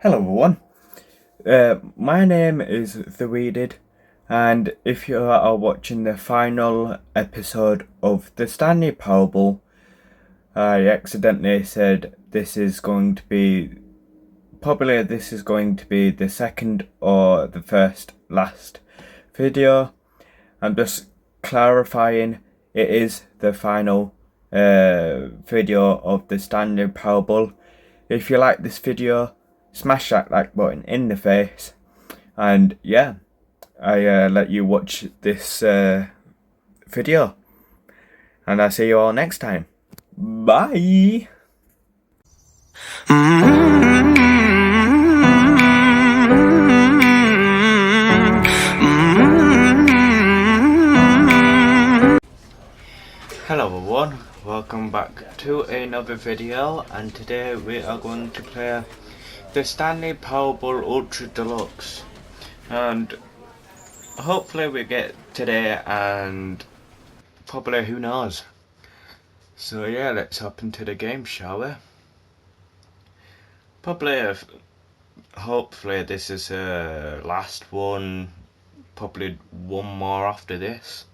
Hello everyone, my name is The Weeded, and if you are watching the final episode of the Stanley Parable, I accidentally said this is going to be the second or the first last video. I'm just clarifying, it is the final video of the Stanley Parable. If you like this video, smash that like button in the face, and yeah, I let you watch this video, and I'll see you all next time. Bye. Hello everyone, welcome back to another video, and today we are going to play the Stanley Parable Ultra Deluxe, and hopefully we get today, and probably who knows. So yeah, let's hop into the game, shall we? Hopefully this is the last one, probably one more after this.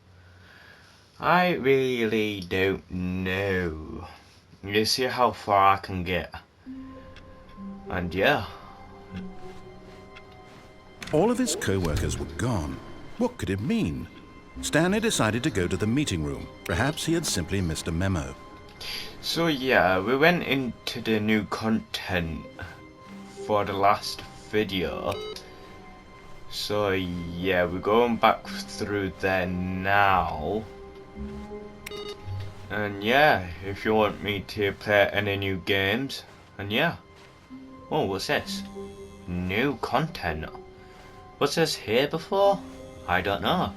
I really don't know. You see how far I can get. And yeah. All of his co-workers were gone. What could it mean? Stanley decided to go to the meeting room. Perhaps he had simply missed a memo. So yeah, we went into the new content for the last video. So yeah, we're going back through there now. And yeah, if you want me to play any new games, and yeah. Oh, what's this? New content. Was this here before? I don't know.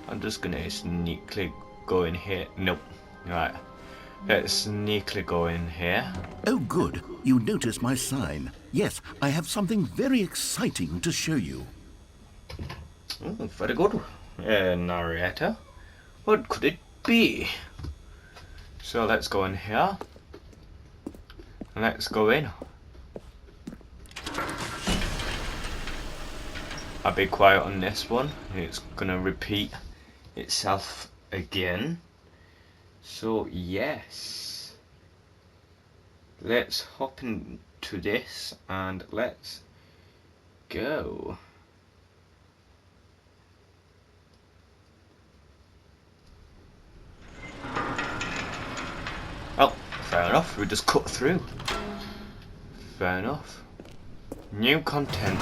I'm just gonna sneakily go in here. Nope. Right. Let's sneakily go in here. Oh, good. You noticed my sign. Yes, I have something very exciting to show you. Oh, very good. Narrator. What could it be? So let's go in here. Let's go in. I'll be quiet on this one. It's gonna repeat itself again. So yes, let's hop into this and let's go. Oh, fair enough, we just cut through. Fair enough. New content.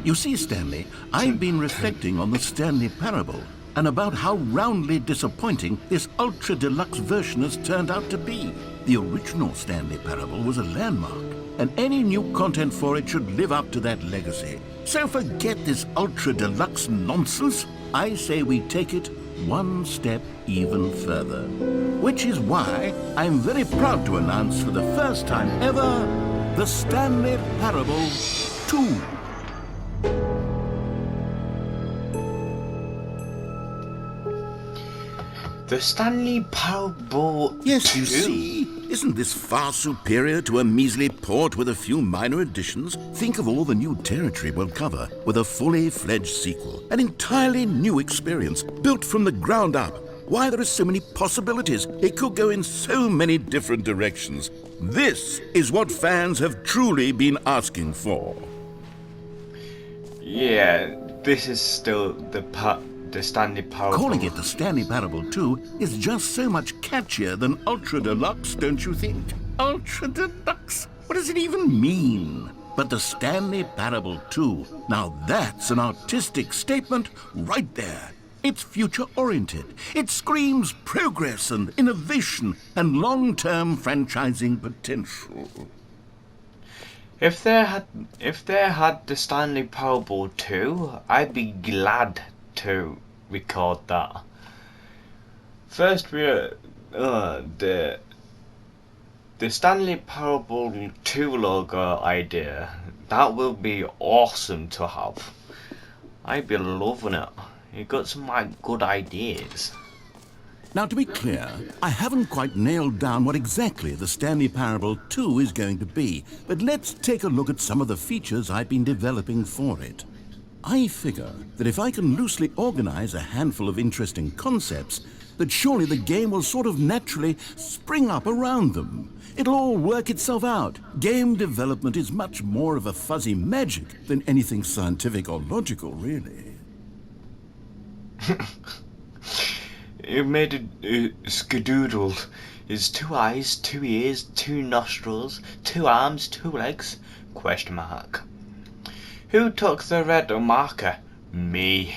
You see, Stanley, I've been reflecting on the Stanley Parable and about how roundly disappointing this ultra deluxe version has turned out to be. The original Stanley Parable was a landmark, and any new content for it should live up to that legacy. So forget this ultra deluxe nonsense. I say we take it one step even further. Which is why I'm very proud to announce for the first time ever, the Stanley Parable 2. The Stanley Parable. Yes, you 2? see, isn't this far superior to a measly port with a few minor additions? Think of all the new territory we'll cover with a fully fledged sequel, an entirely new experience built from the ground up. Why, there are so many possibilities. It could go in so many different directions. This is what fans have truly been asking for. Yeah, this is still the Stanley Parable. Calling it the Stanley Parable 2 is just so much catchier than Ultra Deluxe, don't you think? Ultra Deluxe? What does it even mean? But the Stanley Parable 2, now that's an artistic statement right there. It's future-oriented. It screams progress and innovation and long-term franchising potential. If they had the Stanley Parable 2, I'd be glad to record that. First, the Stanley Parable 2 logo idea. That will be awesome to have. I'd be loving it. You got some good ideas. Now, to be clear, I haven't quite nailed down what exactly the Stanley Parable 2 is going to be, but let's take a look at some of the features I've been developing for it. I figure that if I can loosely organize a handful of interesting concepts, that surely the game will sort of naturally spring up around them. It'll all work itself out. Game development is much more of a fuzzy magic than anything scientific or logical, really. You made a skadoodle. Is 2 eyes, 2 ears, 2 nostrils, 2 arms, 2 legs? Question mark. Who took the red marker? Me.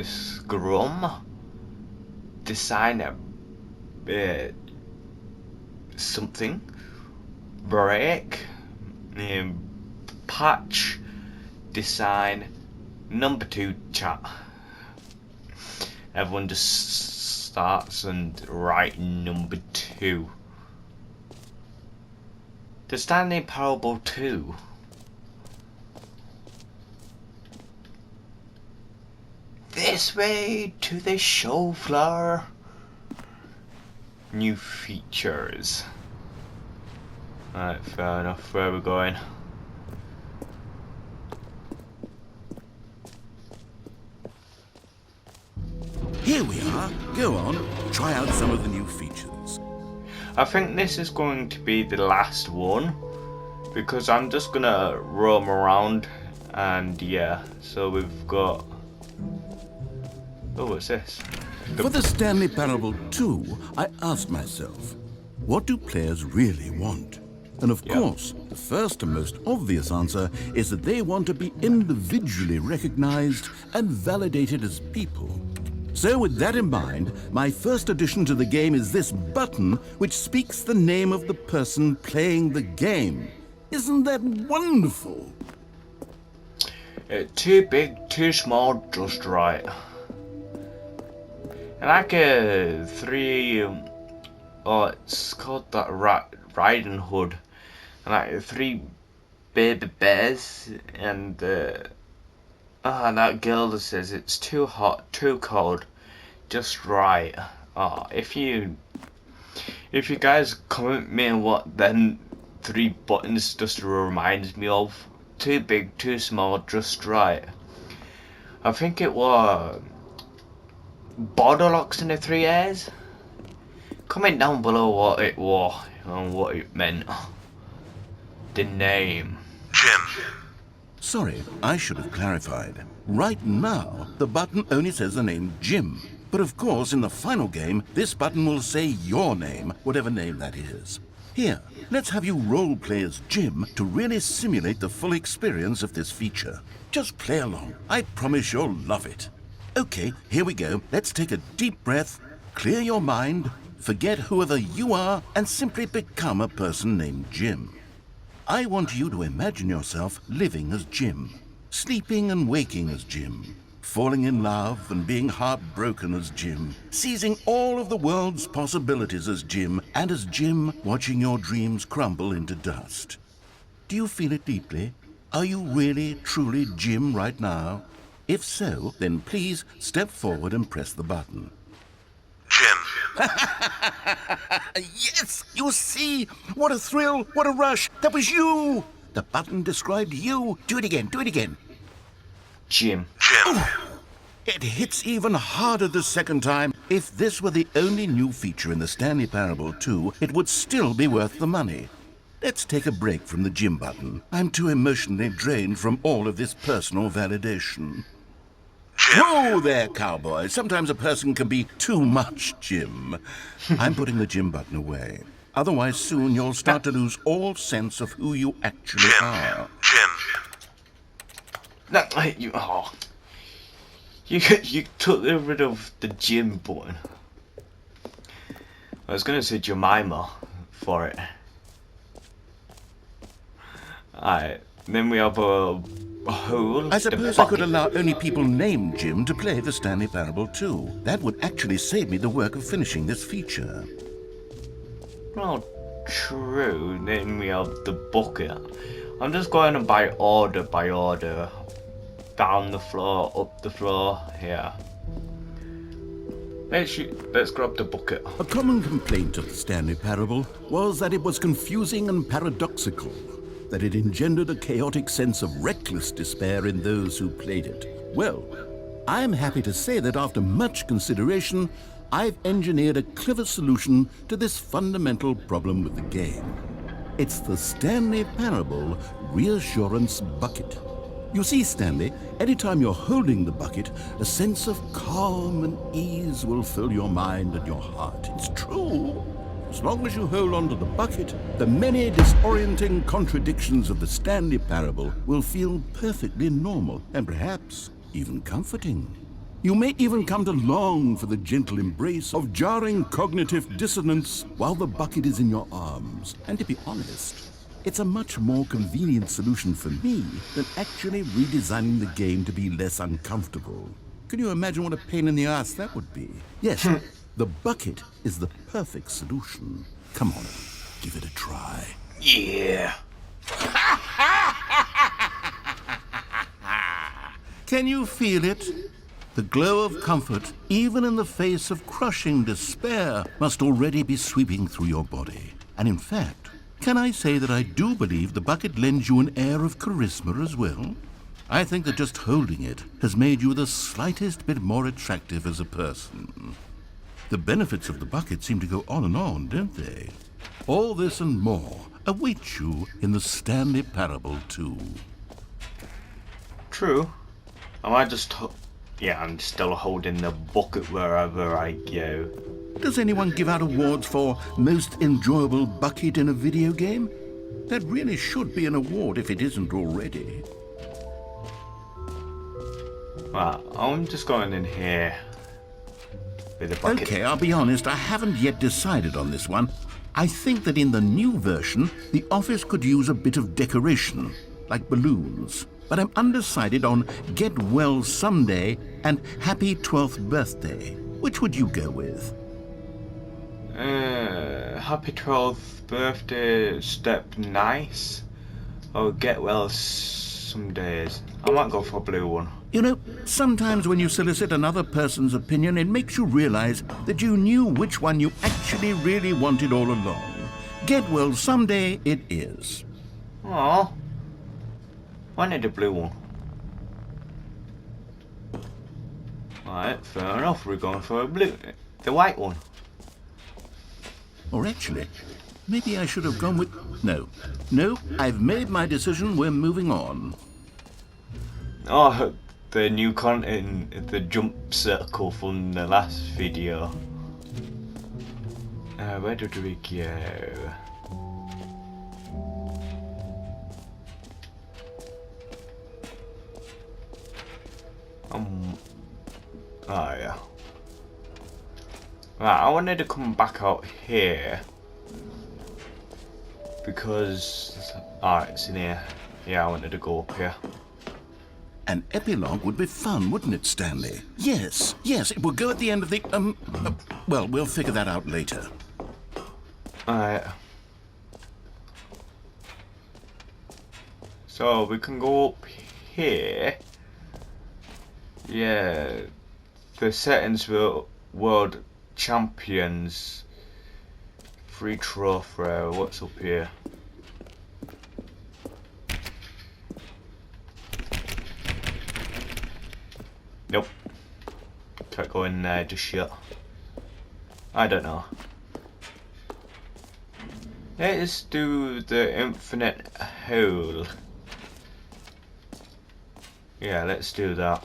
Scrum. Designer. Something. Break. Patch. Design. Number 2 chat. Everyone just starts and write number 2. The Stanley Parable 2. This way to the show floor. New features. Alright, fair enough. Where are we going? Here we are. Go on, try out some of the new features. I think this is going to be the last one, because I'm just gonna roam around, and yeah, so we've got... Oh, what's this? For the Stanley Parable 2, I asked myself, what do players really want? And of course, the first and most obvious answer is that they want to be individually recognized and validated as people. So with that in mind, my first addition to the game is this button which speaks the name of the person playing the game. Isn't that wonderful? Too big, too small, just right. And like a 3... oh, it's called that riding hood. And like 3 baby bears, and that girl that says it's too hot, too cold, just right. Oh, if you guys comment me on what then 3 buttons just reminds me of, too big, too small, just right. I think it was Borderlocks in the 3 airs. Comment down below what it was and what it meant. The name. Jim. Sorry, I should have clarified. Right now, the button only says the name Jim. But of course, in the final game, this button will say your name, whatever name that is. Here, let's have you roleplay as Jim to really simulate the full experience of this feature. Just play along. I promise you'll love it. Okay, here we go. Let's take a deep breath, clear your mind, forget whoever you are, and simply become a person named Jim. I want you to imagine yourself living as Jim, sleeping and waking as Jim, falling in love and being heartbroken as Jim, seizing all of the world's possibilities as Jim, and as Jim watching your dreams crumble into dust. Do you feel it deeply? Are you really, truly Jim right now? If so, then please step forward and press the button. Jim. Yes, you see? What a thrill, what a rush. That was you. The button described you. Do it again, do it again. Jim. It hits even harder the second time. If this were the only new feature in the Stanley Parable 2, it would still be worth the money. Let's take a break from the Jim button. I'm too emotionally drained from all of this personal validation. Whoa there, cowboy. Sometimes a person can be too much Jim. I'm putting the Jim button away. Otherwise, soon you'll start to lose all sense of who you actually are. No, you took rid of the Jim button. I was gonna say Jemima for it. Alright, then we have a hole. I suppose I could allow only people named Jim to play the Stanley Parable 2. That would actually save me the work of finishing this feature. Well, true. Then we have the bucket. I'm just going by order. Down the floor, up the floor, here. Let's grab the bucket. A common complaint of the Stanley Parable was that it was confusing and paradoxical, that it engendered a chaotic sense of reckless despair in those who played it. Well, I'm happy to say that after much consideration, I've engineered a clever solution to this fundamental problem with the game. It's the Stanley Parable Reassurance Bucket. You see, Stanley, anytime you're holding the bucket, a sense of calm and ease will fill your mind and your heart. It's true. As long as you hold on to the bucket, the many disorienting contradictions of the Stanley Parable will feel perfectly normal and perhaps even comforting. You may even come to long for the gentle embrace of jarring cognitive dissonance while the bucket is in your arms. And to be honest, it's a much more convenient solution for me than actually redesigning the game to be less uncomfortable. Can you imagine what a pain in the ass that would be? Yes, the bucket is the perfect solution. Come on, give it a try. Yeah. Can you feel it? The glow of comfort, even in the face of crushing despair, must already be sweeping through your body. And in fact, can I say that I do believe the bucket lends you an air of charisma as well? I think that just holding it has made you the slightest bit more attractive as a person. The benefits of the bucket seem to go on and on, don't they? All this and more await you in the Stanley Parable 2. True. I might just... Yeah, I'm still holding the bucket wherever I go. Does anyone give out awards for most enjoyable bucket in a video game? That really should be an award if it isn't already. Well, I'm just going in here with the bucket. Okay, I'll be honest, I haven't yet decided on this one. I think that in the new version, the office could use a bit of decoration, like balloons. But I'm undecided on Get Well Someday and Happy 12th Birthday. Which would you go with? Happy 12th birthday, step nice. Or get well some days. I might go for a blue one. You know, sometimes when you solicit another person's opinion, it makes you realize that you knew which one you actually really wanted all along. Get well someday it is. Aww. I need a blue one. Right, fair enough, we're going for a blue, the white one. Or actually, maybe I should have gone with... No, I've made my decision, we're moving on. Oh, the new content, the jump circle from the last video. Where did we go? Oh yeah. Right, I wanted to come back out here because it's in here. Yeah, I wanted to go up here. An epilogue would be fun, wouldn't it, Stanley? Yes, it will go at the end of the well, we'll figure that out later. Alright. So we can go up here. Yeah, the settings were World Champions. Free trophy. What's up here? Nope. Can't go in there just yet. I don't know. Let's do the infinite hole. Yeah, let's do that.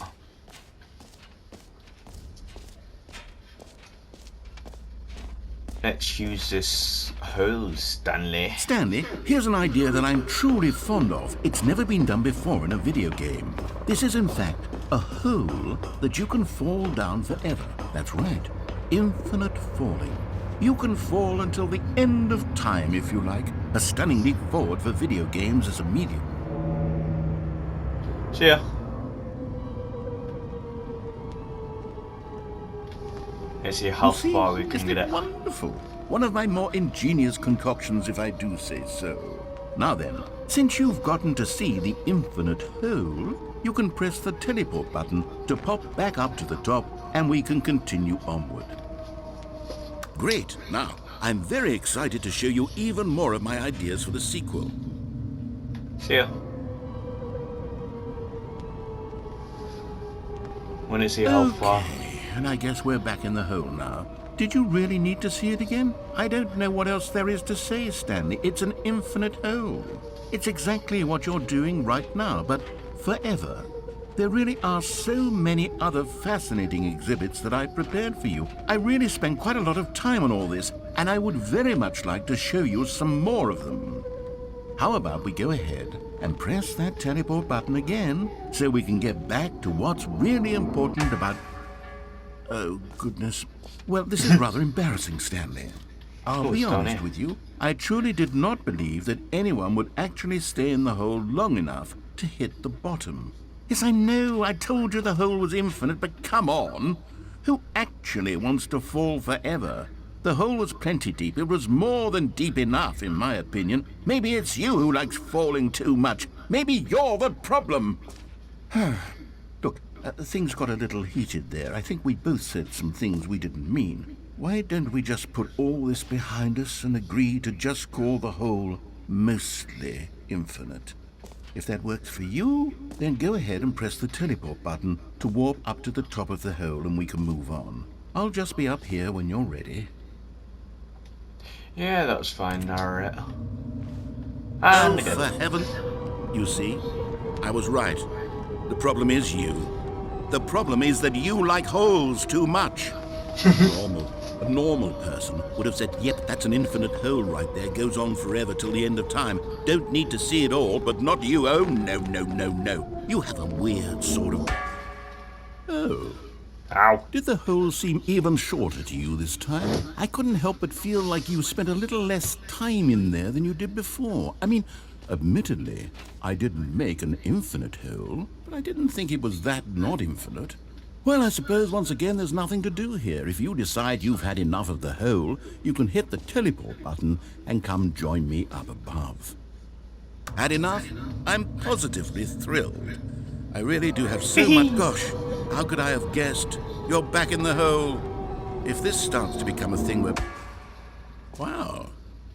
Let's use this hole, Stanley. Stanley, here's an idea that I'm truly fond of. It's never been done before in a video game. This is in fact a hole that you can fall down forever. That's right, infinite falling. You can fall until the end of time if you like. A stunning leap forward for video games as a medium. See ya. Let's see how far we can get it. Wonderful. One of my more ingenious concoctions, if I do say so. Now then, since you've gotten to see the infinite hole, you can press the teleport button to pop back up to the top and we can continue onward. Great. Now, I'm very excited to show you even more of my ideas for the sequel. See ya. Wanna see how far? Okay, and I guess we're back in the hole now. Did you really need to see it again? I don't know what else there is to say, Stanley. It's an infinite hole. It's exactly what you're doing right now, but forever. There really are so many other fascinating exhibits that I've prepared for you. I really spent quite a lot of time on all this, and I would very much like to show you some more of them. How about we go ahead and press that teleport button again so we can get back to what's really important about... Oh, goodness. Well, this is rather embarrassing, Stanley. I'll be honest with you. I truly did not believe that anyone would actually stay in the hole long enough to hit the bottom. Yes, I know, I told you the hole was infinite, but come on. Who actually wants to fall forever? The hole was plenty deep. It was more than deep enough, in my opinion. Maybe it's you who likes falling too much. Maybe you're the problem. Look, things got a little heated there. I think we both said some things we didn't mean. Why don't we just put all this behind us and agree to just call the hole mostly infinite? If that works for you, then go ahead and press the teleport button to warp up to the top of the hole and we can move on. I'll just be up here when you're ready. Yeah, that's fine, narrator. Oh, for heaven... You see, I was right. The problem is you. The problem is that you like holes too much. A normal person would have said, yep, that's an infinite hole right there, goes on forever till the end of time. Don't need to see it all, but not you. Oh, no, no, no, no. You have a weird sort of... Oh. Ow. Did the hole seem even shorter to you this time? I couldn't help but feel like you spent a little less time in there than you did before. I mean, admittedly, I didn't make an infinite hole, but I didn't think it was that not infinite. Well, I suppose once again there's nothing to do here. If you decide you've had enough of the hole, you can hit the teleport button and come join me up above. Had enough? I'm positively thrilled. I really do have so much... Gosh, how could I have guessed? You're back in the hole. If this starts to become a thing where... Wow.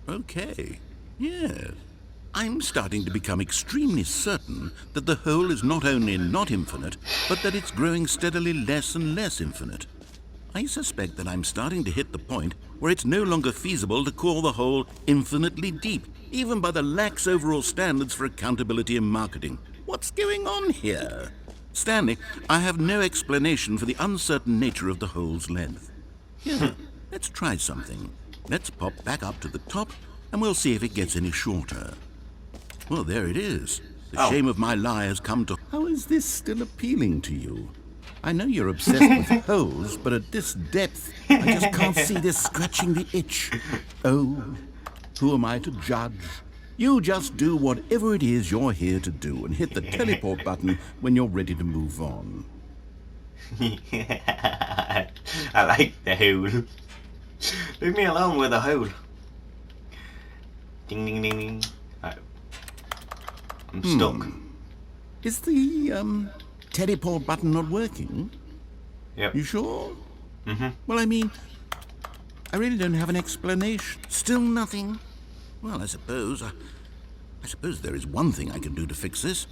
Okay. Yes. I'm starting to become extremely certain that the hole is not only not infinite, but that it's growing steadily less and less infinite. I suspect that I'm starting to hit the point where it's no longer feasible to call the hole infinitely deep, even by the lax overall standards for accountability and marketing. What's going on here? Stanley, I have no explanation for the uncertain nature of the hole's length. Here, let's try something. Let's pop back up to the top, and we'll see if it gets any shorter. Well, there it is. The shame of my lie has come to... How is this still appealing to you? I know you're obsessed with holes, but at this depth, I just can't see this scratching the itch. Oh, who am I to judge? You just do whatever it is you're here to do and hit the teleport button when you're ready to move on. I like the hole. Leave me alone with the hole. Ding ding ding ding. I'm stuck. Is the teleport button not working? Yep. You sure? Mm-hmm. Well, I mean, I really don't have an explanation. Still nothing? Well, I suppose there is one thing I can do to fix this.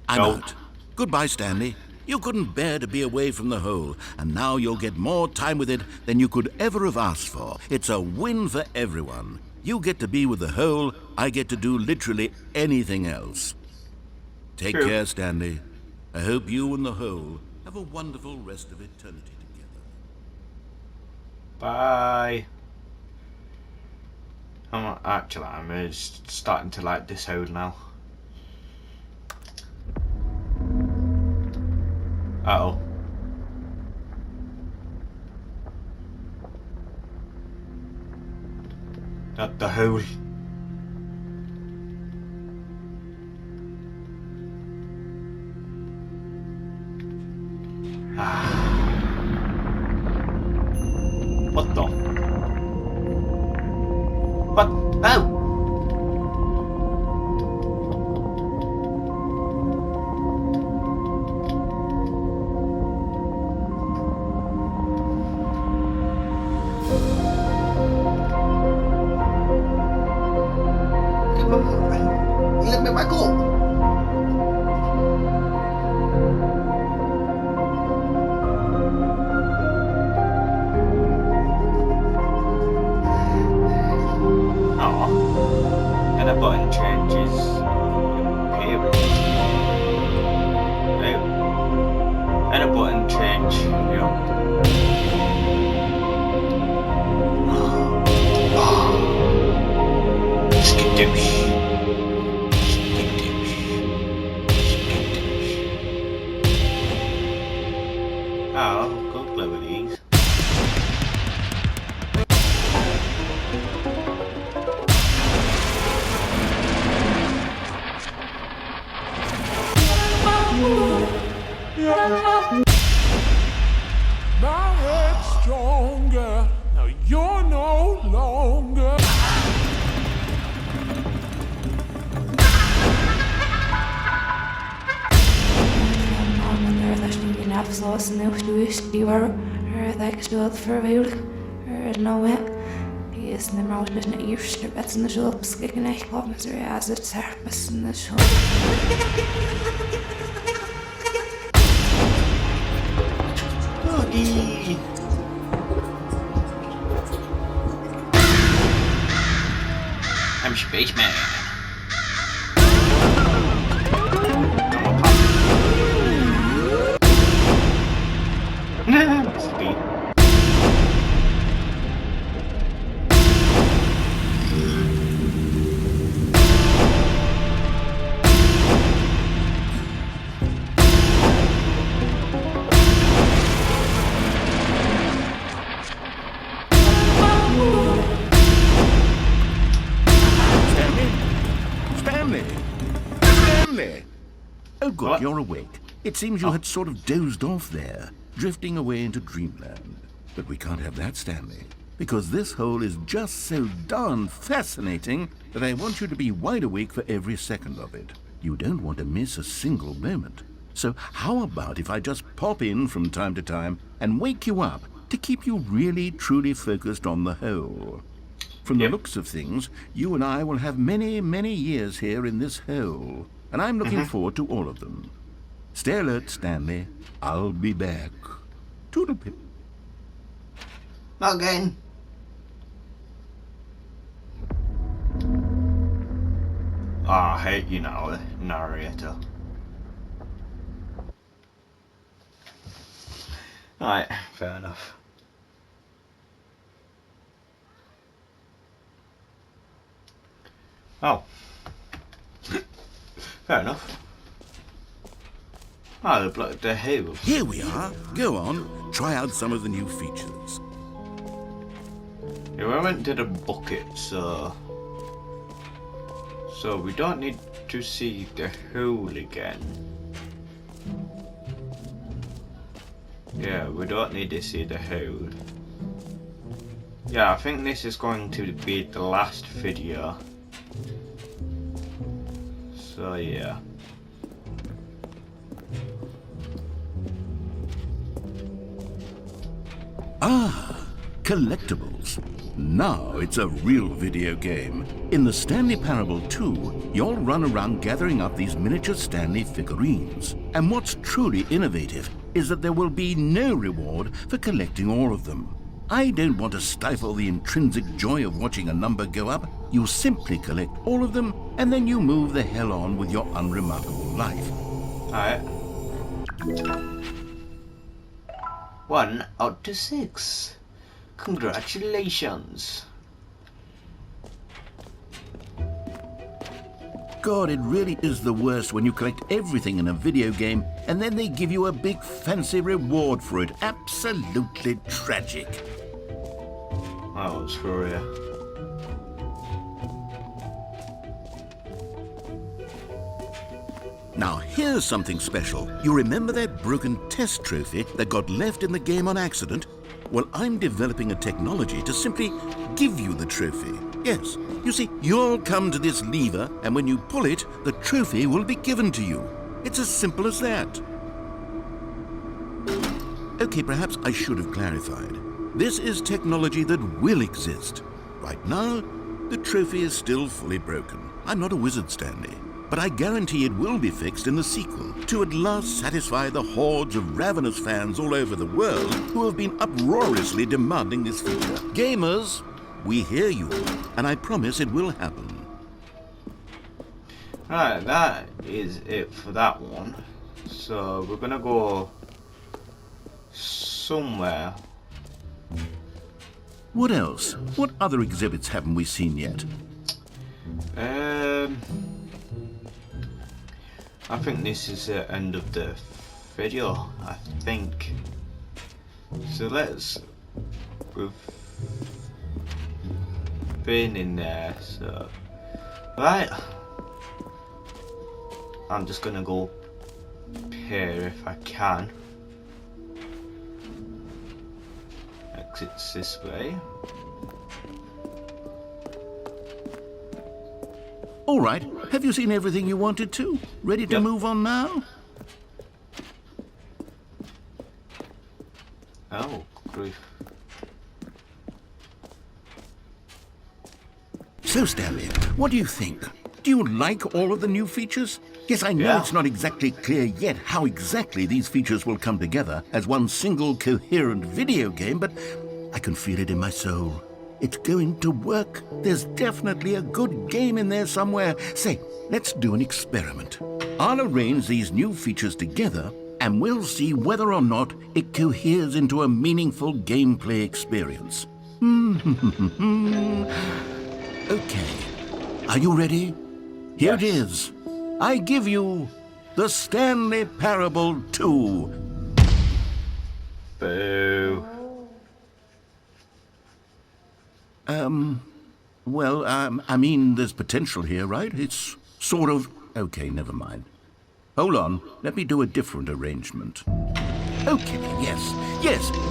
I'm out. Goodbye, Stanley. You couldn't bear to be away from the hole, and now you'll get more time with it than you could ever have asked for. It's a win for everyone. You get to be with the hole, I get to do literally anything else. Take care, Stanley. I hope you and the hole have a wonderful rest of eternity together. Bye. I'm starting to like this hole now. Uh-oh. Not the hole. What the? What? Oh! Let me back up. Oh, and a button changes appearance. And a button change, Skidoosh. Skidoosh. Skidoosh. Oh, go play with these. My head's stronger. Now you're no longer. Afsluiten die var tekstot verveil noe is the most in the ears the bets in the shop skicken echt pop met er as it's herpes in the shop. I'm Spaceman. Speed. Stanley! Oh good, What? you're awake. It seems you had sort of dozed off there, drifting away into dreamland. But we can't have that, Stanley, because this hole is just so darn fascinating that I want you to be wide awake for every second of it. You don't want to miss a single moment. So how about if I just pop in from time to time and wake you up to keep you really, truly focused on the hole? From the looks of things, you and I will have many, many years here in this hole, and I'm looking forward to all of them. Stay alert, Stanley. I'll be back. Toodlepip. Not again. Oh, I hate you now, the narrator. Right, fair enough. Oh. Fair enough. Oh, the hills. Here we are. Go on. Try out some of the new features. Yeah, we went to the bucket, so we don't need to see the hole again. Yeah, we don't need to see the hole. Yeah, I think this is going to be the last video. So yeah. Ah, collectibles. Now it's a real video game. In the Stanley Parable 2, you'll run around gathering up these miniature Stanley figurines. And what's truly innovative is that there will be no reward for collecting all of them. I don't want to stifle the intrinsic joy of watching a number go up. You simply collect all of them, and then you move the hell on with your unremarkable life. Alright. 1 out of 6. Congratulations. God, it really is the worst when you collect everything in a video game and then they give you a big fancy reward for it. Absolutely tragic. That was for you. Now here's something special. You remember that broken test trophy that got left in the game on accident? Well, I'm developing a technology to simply give you the trophy. Yes, you see, you'll come to this lever, and when you pull it, the trophy will be given to you. It's as simple as that. Okay, perhaps I should have clarified. This is technology that will exist. Right now, The trophy is still fully broken. I'm not a wizard, Stanley, but I guarantee it will be fixed in the sequel to at last satisfy the hordes of ravenous fans all over the world who have been uproariously demanding this feature. Gamers, we hear you, and I promise it will happen. Right, that is it for that one. So we're gonna go somewhere. What else? What other exhibits haven't we seen yet? I think this is the end of the video, I think. So we've been in there, so right. I'm just gonna go here if I can. Exits this way. All right, have you seen everything you wanted to? Ready to Yep. move on now? Oh, grief. So, Stanley, what do you think? Do you like all of the new features? Yes, I know Yeah. it's not exactly clear yet how exactly these features will come together as one single coherent video game, but I can feel it in my soul. It's going to work. There's definitely a good game in there somewhere. Say, let's do an experiment. I'll arrange these new features together, and we'll see whether or not it coheres into a meaningful gameplay experience. Okay. Are you ready? Here it is. I give you the Stanley Parable 2. Boo. I mean, there's potential here, right? It's sort of... Okay, never mind. Hold on, let me do a different arrangement. Okay, yes,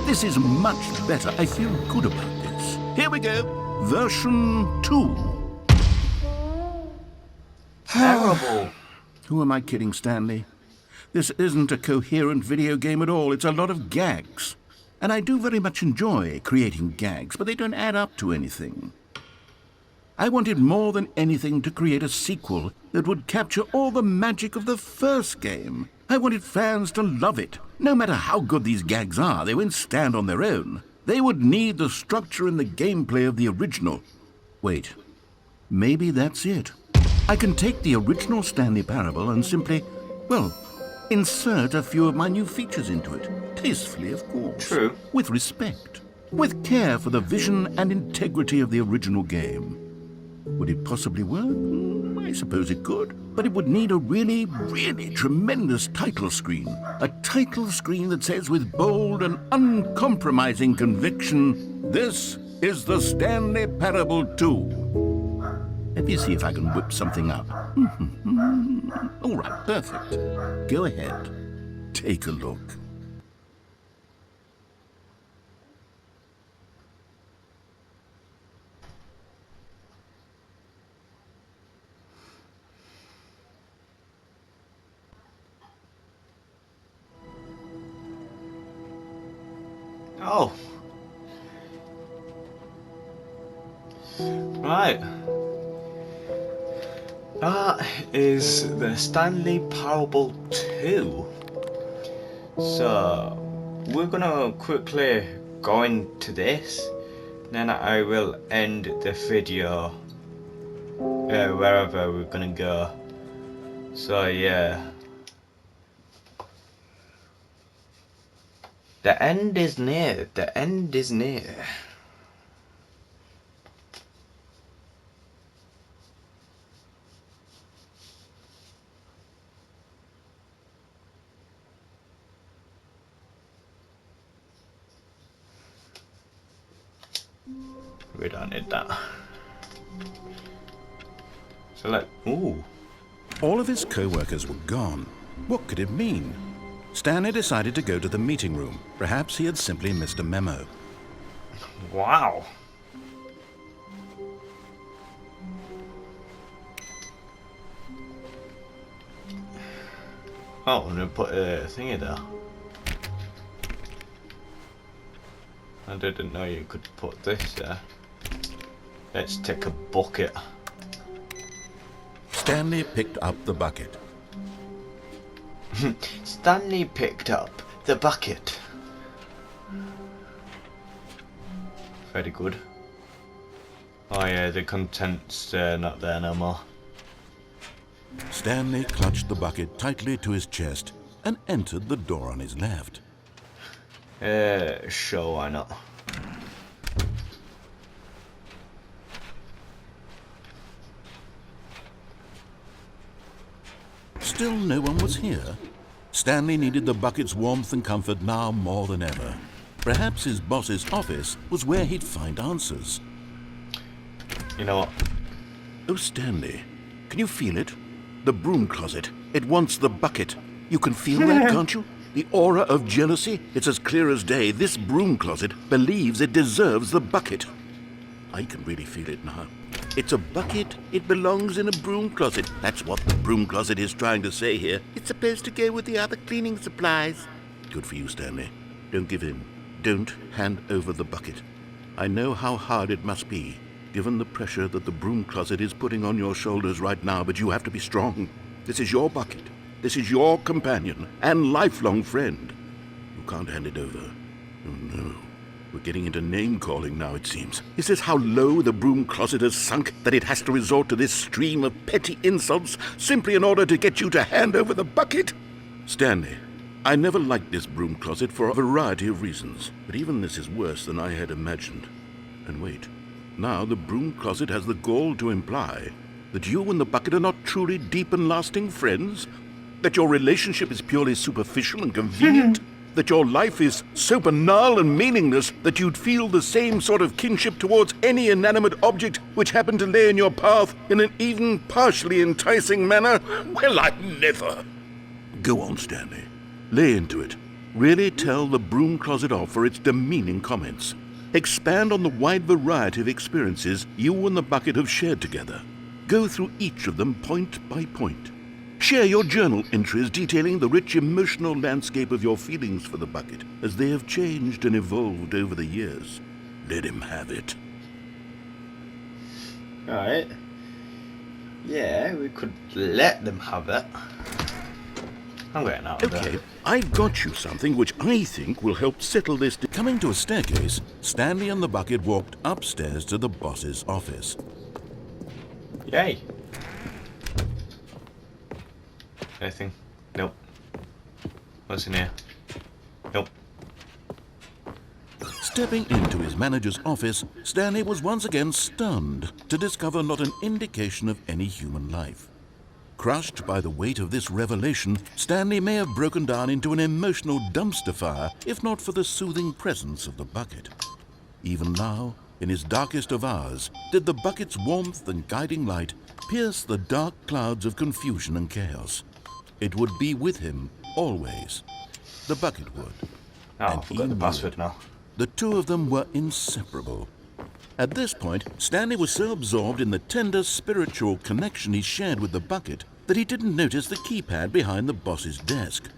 this is much better. I feel good about this. Here we go. Version 2. Terrible. Who am I kidding, Stanley? This isn't a coherent video game at all. It's a lot of gags. And I do very much enjoy creating gags, but they don't add up to anything. I wanted more than anything to create a sequel that would capture all the magic of the first game. I wanted fans to love it. No matter how good these gags are, they won't stand on their own. They would need the structure and the gameplay of the original. Wait, maybe that's it. I can take the original Stanley Parable and simply, well, insert a few of my new features into it. Tastefully, of course. True. With respect. With care for the vision and integrity of the original game. Would it possibly work? I suppose it could. But it would need a really, really tremendous title screen. A title screen that says with bold and uncompromising conviction, "This is the Stanley Parable 2. Let me see if I can whip something up. All right, perfect. Go ahead. Take a look. Oh. Right. That is the Stanley Parable 2. So, we're gonna quickly go into this, then I will end the video wherever we're gonna go. So, yeah. The end is near. The end is near. We don't need that. So ooh. All of his co-workers were gone. What could it mean? Stanley decided to go to the meeting room. Perhaps he had simply missed a memo. Wow. Oh, I'm gonna put a thingy there. I didn't know you could put this there. Let's take a bucket. Stanley picked up the bucket. Stanley picked up the bucket. Very good. Oh yeah, the content's not there no more. Stanley clutched the bucket tightly to his chest and entered the door on his left. Sure, why not? Still no one was here. Stanley needed the bucket's warmth and comfort now more than ever. Perhaps his boss's office was where he'd find answers. You know what? Oh, Stanley, can you feel it? The broom closet. It wants the bucket. You can feel that, can't you? The aura of jealousy. It's as clear as day. This broom closet believes it deserves the bucket. I can really feel it now. It's a bucket. It belongs in a broom closet. That's what the broom closet is trying to say here. It's supposed to go with the other cleaning supplies. Good for you, Stanley. Don't give in. Don't hand over the bucket. I know how hard it must be, given the pressure that the broom closet is putting on your shoulders right now, but you have to be strong. This is your bucket. This is your companion and lifelong friend. You can't hand it over. Oh no. We're getting into name-calling now, it seems. Is this how low the broom closet has sunk, that it has to resort to this stream of petty insults simply in order to get you to hand over the bucket? Stanley, I never liked this broom closet for a variety of reasons, but even this is worse than I had imagined. And wait, now the broom closet has the gall to imply that you and the bucket are not truly deep and lasting friends? That your relationship is purely superficial and convenient? That your life is so banal and meaningless that you'd feel the same sort of kinship towards any inanimate object which happened to lay in your path in an even partially enticing manner? Well, I never. Go on, Stanley. Lay into it. Really tell the broom closet off for its demeaning comments. Expand on the wide variety of experiences you and the bucket have shared together. Go through each of them point by point. Share your journal entries detailing the rich emotional landscape of your feelings for the bucket as they have changed and evolved over the years. Let him have it. Right. Yeah, we could let them have it. I'm getting out of Okay, there. I've got you something which I think will help settle this. Coming to a staircase, Stanley and the bucket walked upstairs to the boss's office. Yay. Anything? Nope. What's in here? Nope. Stepping into his manager's office, Stanley was once again stunned to discover not an indication of any human life. Crushed by the weight of this revelation, Stanley may have broken down into an emotional dumpster fire if not for the soothing presence of the bucket. Even now, in his darkest of hours, did the bucket's warmth and guiding light pierce the dark clouds of confusion and chaos. It would be with him always. The bucket would. Oh, I forgot the password now. The two of them were inseparable. At this point, Stanley was so absorbed in the tender spiritual connection he shared with the bucket that he didn't notice the keypad behind the boss's desk.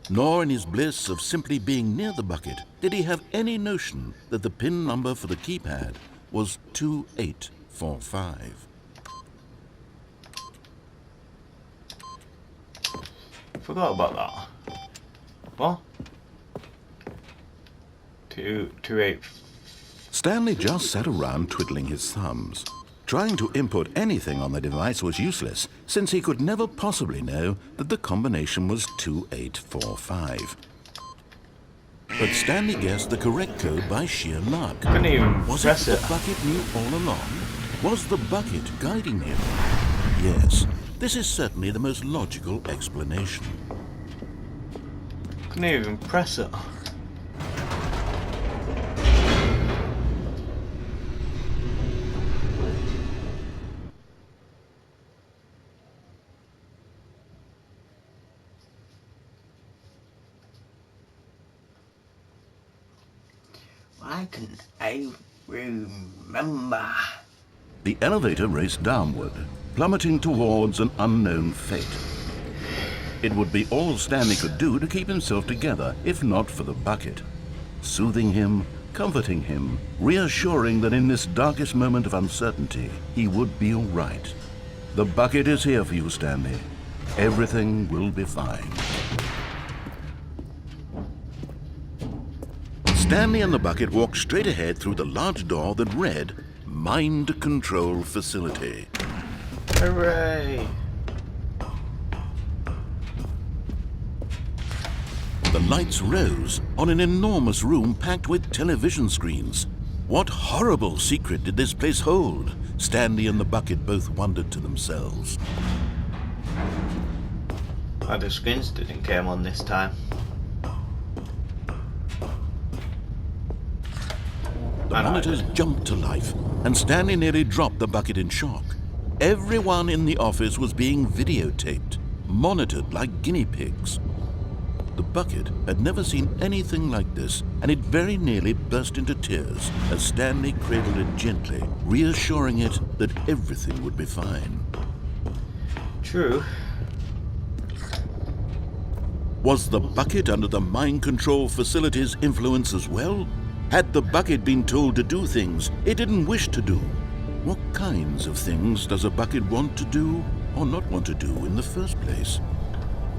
Nor in his bliss of simply being near the bucket did he have any notion that the PIN number for the keypad was 2845. Forgot about that. What? 228. Stanley just sat around twiddling his thumbs. Trying to input anything on the device was useless, since he could never possibly know that the combination was 2845. But Stanley guessed the correct code by sheer luck. Couldn't even Was it press the it. bucket knew all along? Was the bucket guiding him? Yes, this is certainly the most logical explanation. Couldn't even press it. Why can I remember? The elevator raced downward, plummeting towards an unknown fate. It would be all Stanley could do to keep himself together, if not for the bucket. Soothing him, comforting him, reassuring that in this darkest moment of uncertainty, he would be all right. The bucket is here for you, Stanley. Everything will be fine. Stanley and the bucket walked straight ahead through the large door that read, Mind Control Facility. Hooray! The lights rose on an enormous room packed with television screens. What horrible secret did this place hold? Stanley and the bucket both wondered to themselves. Oh, the screens didn't come on this time. The monitors jumped to life, and Stanley nearly dropped the bucket in shock. Everyone in the office was being videotaped, monitored like guinea pigs. The bucket had never seen anything like this, and it very nearly burst into tears as Stanley cradled it gently, reassuring it that everything would be fine. True. Was the bucket under the mind control facility's influence as well? Had the bucket been told to do things it didn't wish to do? What kinds of things does a bucket want to do or not want to do in the first place?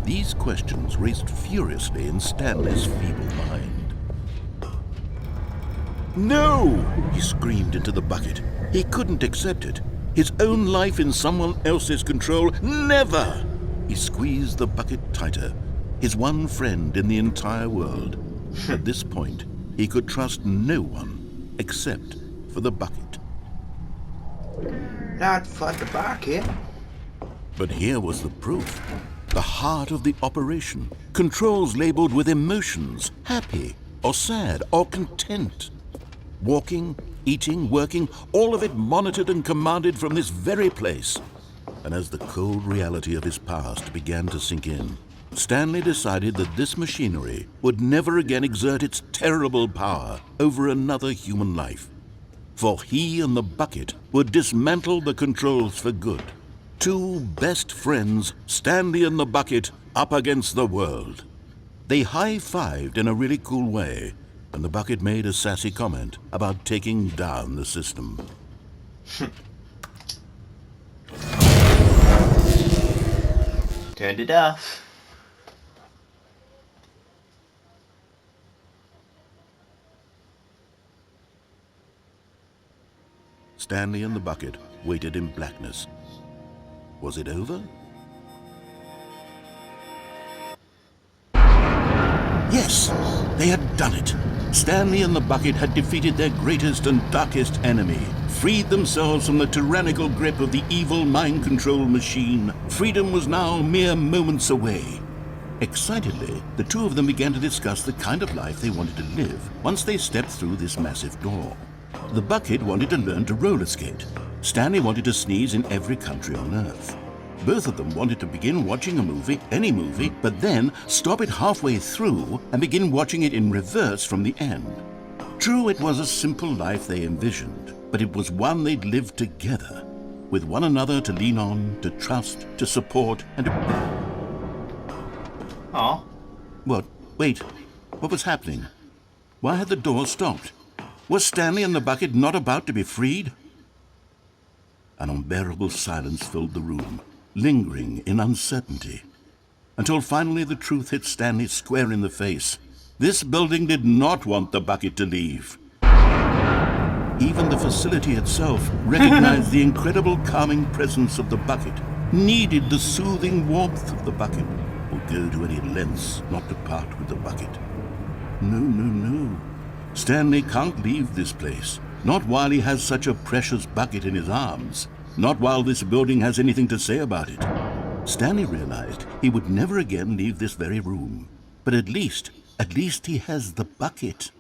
These questions raced furiously in Stanley's feeble mind. No! He screamed into the bucket. He couldn't accept it. His own life in someone else's control, never! He squeezed the bucket tighter. His one friend in the entire world. At this point, he could trust no one except for the bucket. Not for the bucket. But here was the proof. The heart of the operation. Controls labeled with emotions, happy or sad or content. Walking, eating, working, all of it monitored and commanded from this very place. And as the cold reality of his past began to sink in, Stanley decided that this machinery would never again exert its terrible power over another human life. For he and the bucket would dismantle the controls for good. Two best friends, Stanley and the bucket, up against the world. They high-fived in a really cool way, and the bucket made a sassy comment about taking down the system. Turned it off. Stanley and the bucket waited in blackness. Was it over? Yes, they had done it. Stanley and the bucket had defeated their greatest and darkest enemy, freed themselves from the tyrannical grip of the evil mind control machine. Freedom was now mere moments away. Excitedly, the two of them began to discuss the kind of life they wanted to live once they stepped through this massive door. The bucket wanted to learn to roller skate. Stanley wanted to sneeze in every country on Earth. Both of them wanted to begin watching a movie, any movie, but then stop it halfway through and begin watching it in reverse from the end. True, it was a simple life they envisioned, but it was one they'd lived together, with one another to lean on, to trust, to support, and to... Aw. What? Wait. What was happening? Why had the door stopped? Was Stanley and the bucket not about to be freed? An unbearable silence filled the room, lingering in uncertainty, until finally the truth hit Stanley square in the face. This building did not want the bucket to leave. Even the facility itself recognized the incredible calming presence of the bucket, needed the soothing warmth of the bucket, would go to any lengths not to part with the bucket. No, no, no. Stanley can't leave this place. Not while he has such a precious bucket in his arms. Not while this building has anything to say about it. Stanley realized he would never again leave this very room. But at least he has the bucket.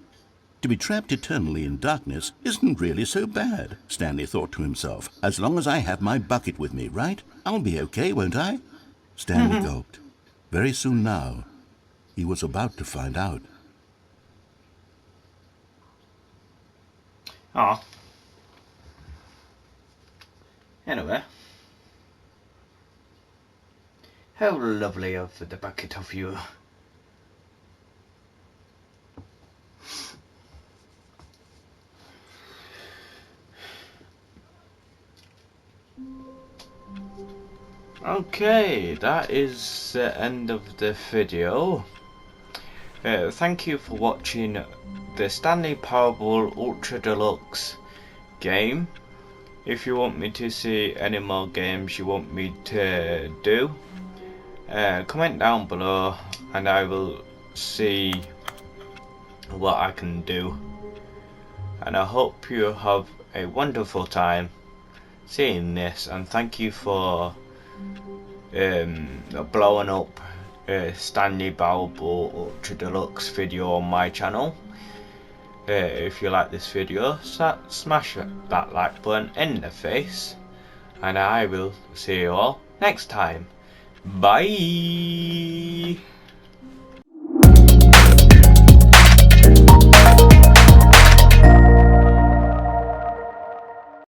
To be trapped eternally in darkness isn't really so bad, Stanley thought to himself. As long as I have my bucket with me, right? I'll be okay, won't I? Stanley gulped. Very soon now, he was about to find out. Aw. Anyway. How lovely of the bucket of you. Okay, that is the end of the video. Thank you for watching the Stanley Parable Ultra Deluxe game. If you want me to see any more games you want me to do, comment down below and I will see what I can do. And I hope you have a wonderful time seeing this, and thank you for blowing up Stanley Parable Ultra Deluxe video on my channel. If you like this video, smash that like button in the face, and I will see you all next time. Bye.